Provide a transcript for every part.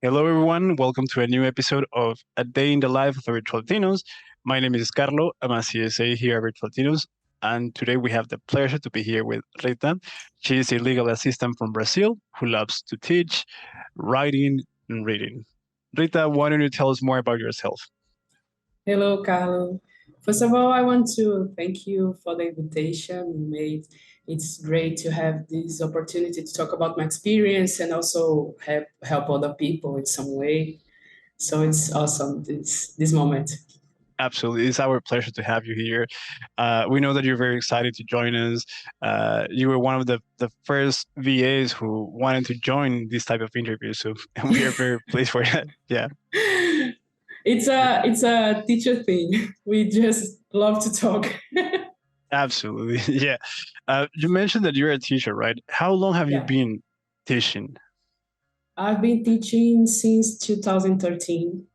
Hello, everyone. Welcome to a new episode of A Day in the Life of the Virtual Latinos. My name is Carlo. I'm a CSA here at Virtual Latinos. And today we have the pleasure to be here with Rita. She is a legal assistant from Brazil who loves to teach, writing, and reading. Rita, why don't you tell us more about yourself? Hello, Carlo. First of all, I want to thank you for the invitation you made. It's great to have this opportunity to talk about my experience and also help other people in some way. So it's awesome this moment. Absolutely. It's our pleasure to have you here. We know that you're very excited to join us. You were one of the first VAs who wanted to join this type of interview. So we are very pleased for that. Yeah. It's a teacher thing. We just love to talk. Absolutely. Yeah. You mentioned that you're a teacher, right? How long have you Yeah, been teaching? I've been teaching since 2013.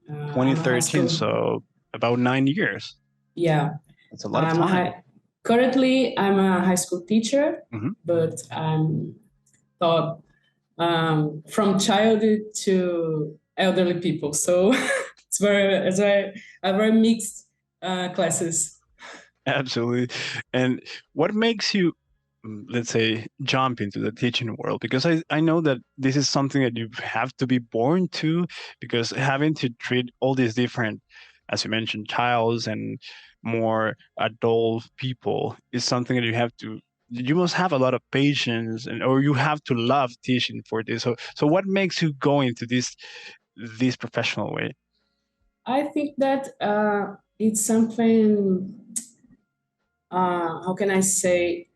I'm a high 2013, school. so about 9 years. Yeah, That's a lot of I'm a time. high. Currently, I'm a high school teacher, Hmm. but I'm taught from childhood to elderly people. So it's a very mixed classes. Absolutely. And what makes you, let's say, jump into the teaching world? Because I know that this is something that you have to be born to, because having to treat all these different, as you mentioned, childs and more adult people is something that you must have a lot of patience and or you have to love teaching for this. So what makes you go into this professional way? I think that it's something. How can I say?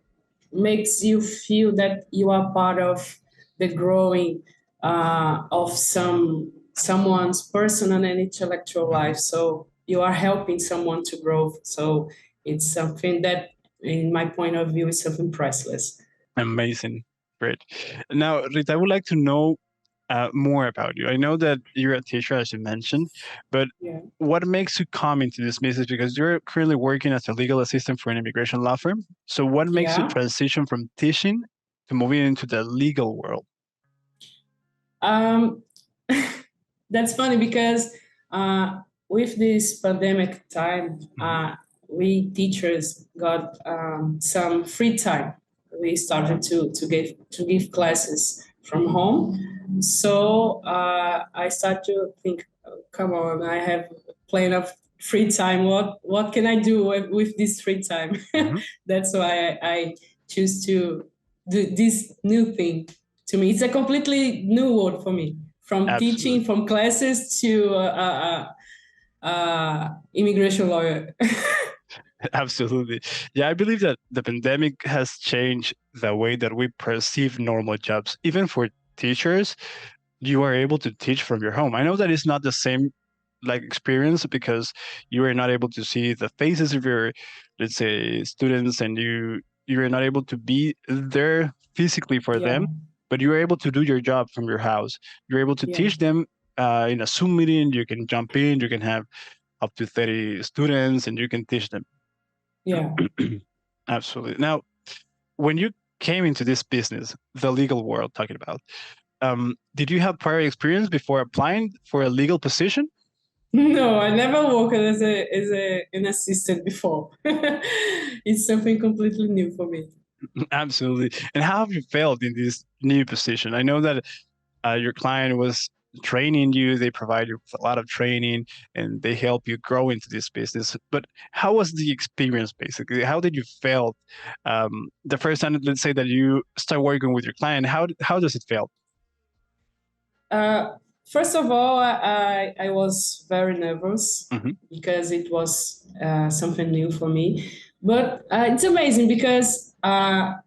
Makes you feel that you are part of the growing of someone's personal and intellectual Mhm. life. So you are helping someone to grow. So it's something that, in my point of view, is something priceless. Amazing. Great. Now, Rita, I would like to know more about you. I know that you're a teacher, as you mentioned, but Yeah. what makes you come into this business? Because you're currently working as a legal assistant for an immigration law firm. So, what makes you Yeah. transition from teaching to moving into the legal world? Um, that's funny because with this pandemic time, Hmm. we teachers got some free time. We started to give classes from home. So I start to think, oh, come on, I have plenty of free time. What can I do with this free time? Hmm. That's why I choose to do this new thing. To me, it's a completely new world for me. From teaching, Absolutely. from classes to immigration lawyer. Absolutely. Yeah, I believe that the pandemic has changed the way that we perceive normal jobs. Even for teachers, you are able to teach from your home. I know that it's not the same like experience because you are not able to see the faces of your, let's say, students, and you're not able to be there physically for Yeah, them, but you're able to do your job from your house. You're able to yeah, teach them in a Zoom meeting. You can jump in. You can have up to 30 students, and you can teach them. yeah. Absolutely. Now, when you came into this business, the legal world, talking about, did you have prior experience before applying for a legal position? No, I never worked as an assistant before. It's something completely new for me. Absolutely. And how have you felt in this new position? I know that your client was training you, they provide you with a lot of training, and they help you grow into this business. But how was the experience basically? How did you feel the first time, let's say, that you start working with your client? How does it feel? Uh, First of all, I was very nervous Hmm. because it was something new for me. But it's amazing because I'm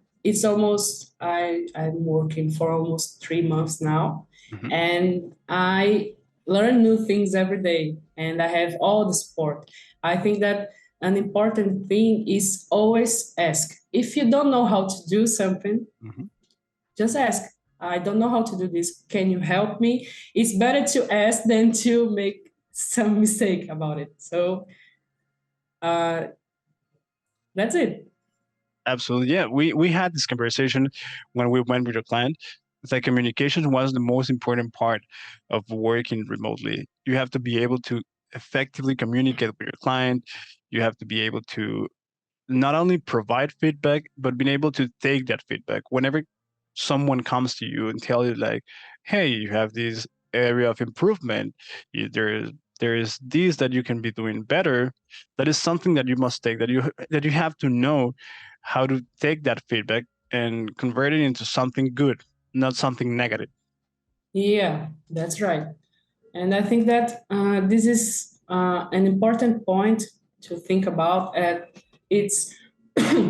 working for almost 3 months now, Hmm. and I learn new things every day, and I have all the support. I think that an important thing is always ask. If you don't know how to do something, Hmm. just ask. I don't know how to do this. Can you help me? It's better to ask than to make some mistake about it. So uh, that's it. Absolutely. Yeah. We had this conversation when we went with your client. It's like communication was the most important part of working remotely. You have to be able to effectively communicate with your client. You have to be able to not only provide feedback, but being able to take that feedback. Whenever someone comes to you and tell you like, "Hey, you have this area of improvement. There is this that you can be doing better." That is something that you must take. That you have to know how to take that feedback and convert it into something good, not something negative. Yeah, that's right. And I think that this is an important point to think about. It's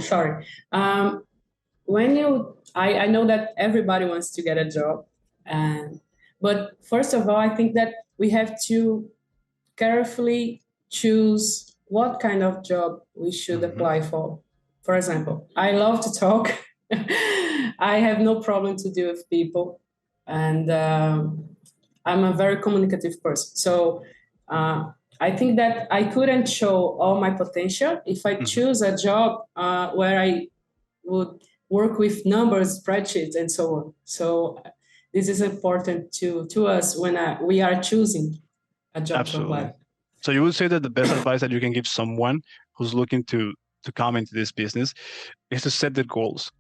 sorry. When I know that everybody wants to get a job, and but first of all, I think that we have to carefully choose what kind of job we should Hmm. apply for. For example, I love to talk. I have no problem to deal with people, and I'm a very communicative person. So uh, I think that I couldn't show all my potential if I Hmm. choose a job where I would work with numbers, spreadsheets, and so on. So this is important to us when we are choosing a job to Absolutely. apply. So you would say that the best advice that you can give someone who's looking to come into this business is to set the goals,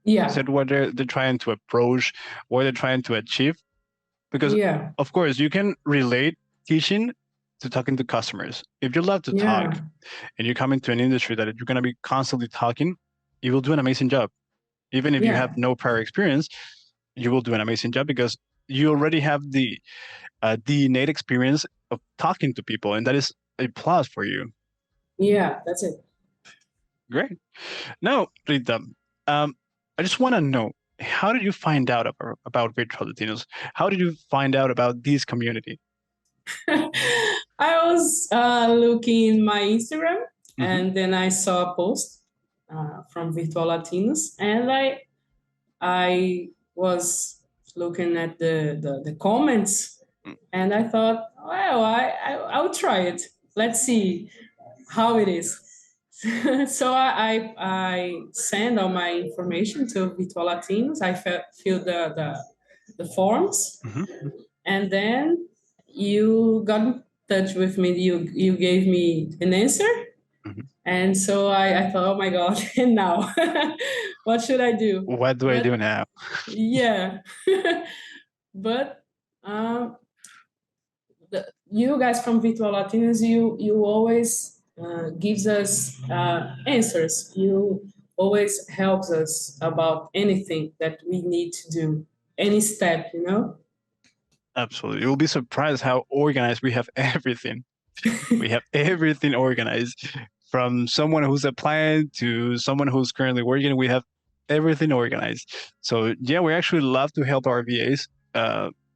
Yeah, set what they're trying to approach, what they're trying to achieve. Because yeah, of course you can relate teaching to talking to customers. If you love to talk yeah, and you come into an industry that you're going to be constantly talking, you will do an amazing job. Even if you have yeah, no prior experience, you will do an amazing job because you already have the innate experience of talking to people, and that is a plus for you. yeah. That's it. Great. Now, Rita, um, I just want to know, how did you find out about Virtual Latinos? How did you find out about this community? I was looking in my Instagram, Hmm. and then I saw a post from Virtual Latinos, and I was looking at the comments, and I thought, well, I'll try it. Let's see how it is. So I send all my information to Virtual Latinos. I fill the forms, Hmm. and then you got in touch with me. You gave me an answer, Hmm. and so I thought, oh my god, and now what should I do? What do I do But now? yeah, but um, you guys from Virtual Latinos, you always gives us answers. You always helps us about anything that we need to do, any step, you know. Absolutely. You'll be surprised how organized we have everything. We have everything organized from someone who's applying to someone who's currently working. We have everything organized. So yeah, we actually love to help our VAs.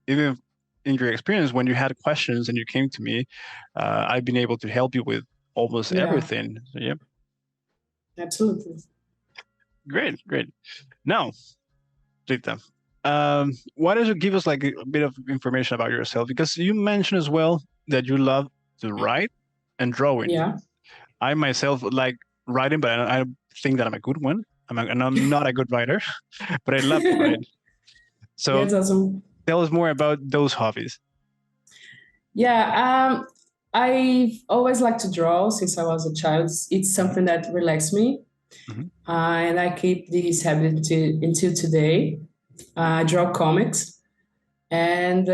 Even in your experience, when you had questions and you came to me, I've been able to help you with almost Yeah, everything. So yeah, absolutely. great, great. Now, Rita, why don't you give us like a bit of information about yourself? Because you mentioned as well that you love to write and drawing. Yeah, I myself like writing, but I don't think that I'm a good one. And I'm not a good writer, but I love to write. So that's awesome. tell us more about those hobbies. Yeah, I've always liked to draw since I was a child. It's Hmm. something that relaxes me, Hmm. and I keep this habit until today. I draw comics, and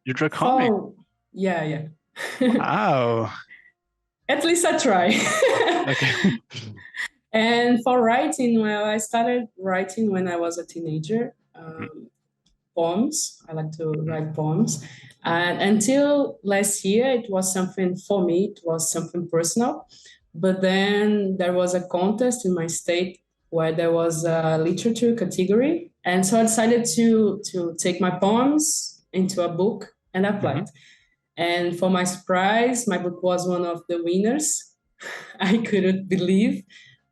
You draw comic. for yeah, yeah. Wow. At least I try. Okay. And for writing, well, I started writing when I was a teenager. Poems. I like to Hmm. write poems. And until last year, it was something for me, it was something personal. But then there was a contest in my state where there was a literature category. And so I decided to take my poems into a book and apply Hmm. it. And for my surprise, my book was one of the winners. I couldn't believe,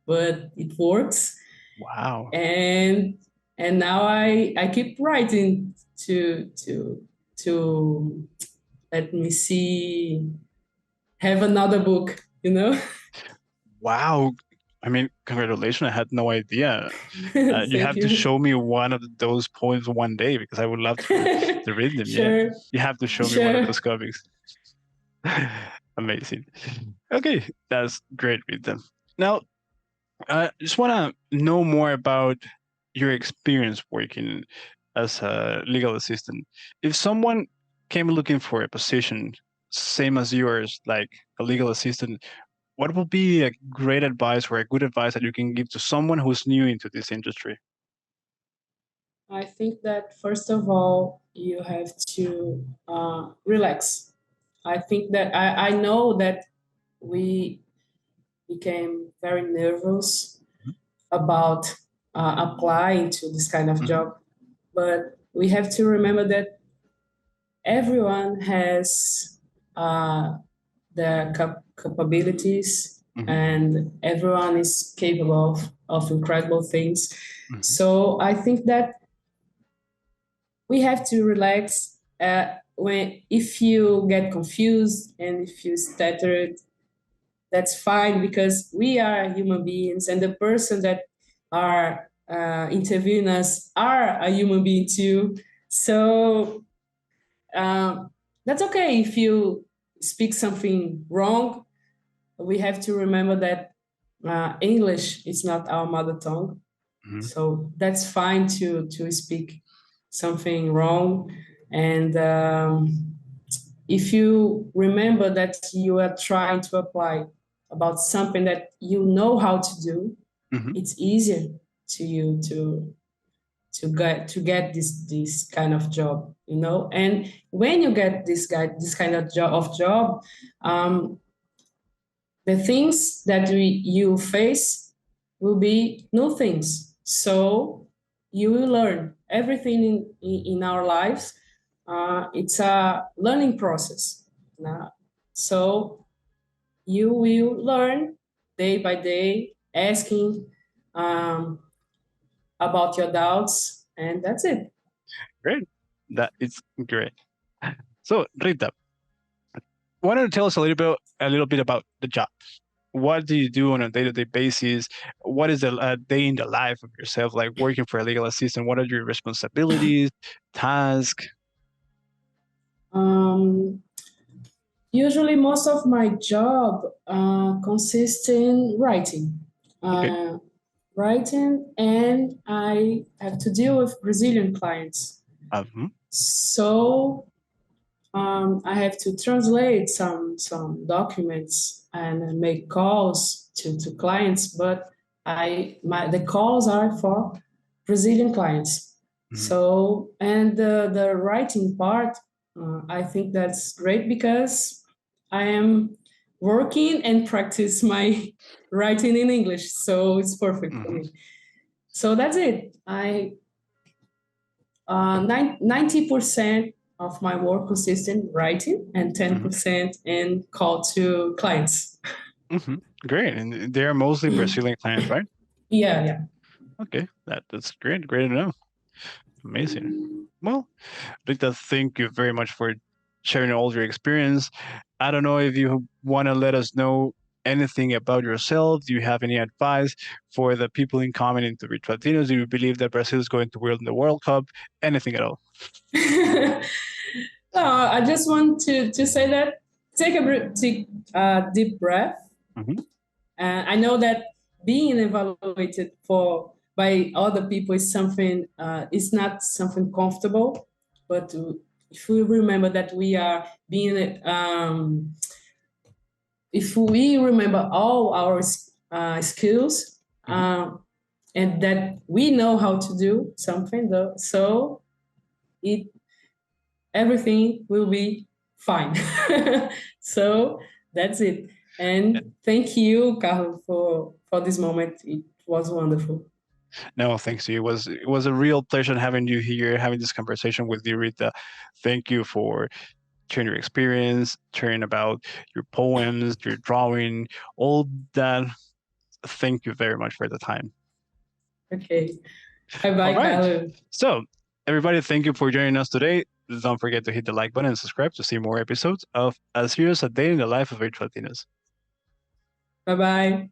but it works. Wow. And now I keep writing to let me see, have another book, you know. Wow. I mean, congratulations. I had no idea. You Thank have to you. show me one of those poems one day because I would love to read them. Yeah. Sure, You have to show me one of sure. those comics. Amazing. Okay, that's great, Rita. Now, I just want to know more about your experience working as a legal assistant. If someone came looking for a position same as yours, like a legal assistant, what would be a great advice or a good advice that you can give to someone who's new into this industry? I think that first of all, you have to relax. I think that I know that we became very nervous about applying to this kind of Hmm. job, but we have to remember that everyone has the capabilities Hmm. and everyone is capable of incredible things. Hmm. So I think that we have to relax when if you get confused and if you stutter, that's fine because we are human beings and the person that are interviewing us are a human being too. So um, that's okay if you speak something wrong. We have to remember that English is not our mother tongue, Hmm. so that's fine to speak something wrong. And if you remember that you are trying to apply about something that you know how to do, Hmm. it's easier to you to get this kind of job, you know. And when you get this kind of job, um, the things that you face will be new things. So you will learn everything in our lives. It's a learning process. Now. So you will learn day by day, asking um, about your doubts, and that's it. Great. That is great. So, Rita, why don't you tell us a little bit about the job? What do you do on a day-to-day basis? What is a day in the life of yourself, like working for a legal assistant? What are your responsibilities, tasks? Um, Usually, most of my job consists in writing. Okay. Uh, Writing, and I have to deal with Brazilian clients. Um, So I have to translate some documents and make calls to clients, but the calls are for Brazilian clients. mhm. So and the writing part, I think that's great because I am working and practice my writing in English, so it's perfect for Mhm. me. So that's it. 90% of my work consists in writing and Mhm. 10% in call to clients. Mhm. Great. And they're mostly Brazilian clients, right? Yeah, yeah. Okay. That's great. Great to know. Amazing. Well, Rita, thank you very much for sharing all your experience. I don't know if you want to let us know anything about yourself. Do you have any advice for the people in common into Virtual Latinos? Do you believe that Brazil is going to win the World Cup? Anything at all? No, I just want to say that take a deep breath. Hmm. I know that being evaluated for by other people is something is not something comfortable, but if we remember that we are being if we remember all our skills Hmm. and that we know how to do something, though, so it everything will be fine. So that's it. And thank you, Carlos, for this moment. It was wonderful. No, thanks to you. It was a real pleasure having you here, having this conversation with you, Rita. Thank you for sharing your experience, sharing about your poems, your drawing, all that. Thank you very much for the time. Okay. Bye All bye, right. Carlos. So, everybody, thank you for joining us today. Don't forget to hit the like button and subscribe to see more episodes of As Heroes a Day in the Life of Virtual Latinos. Bye bye.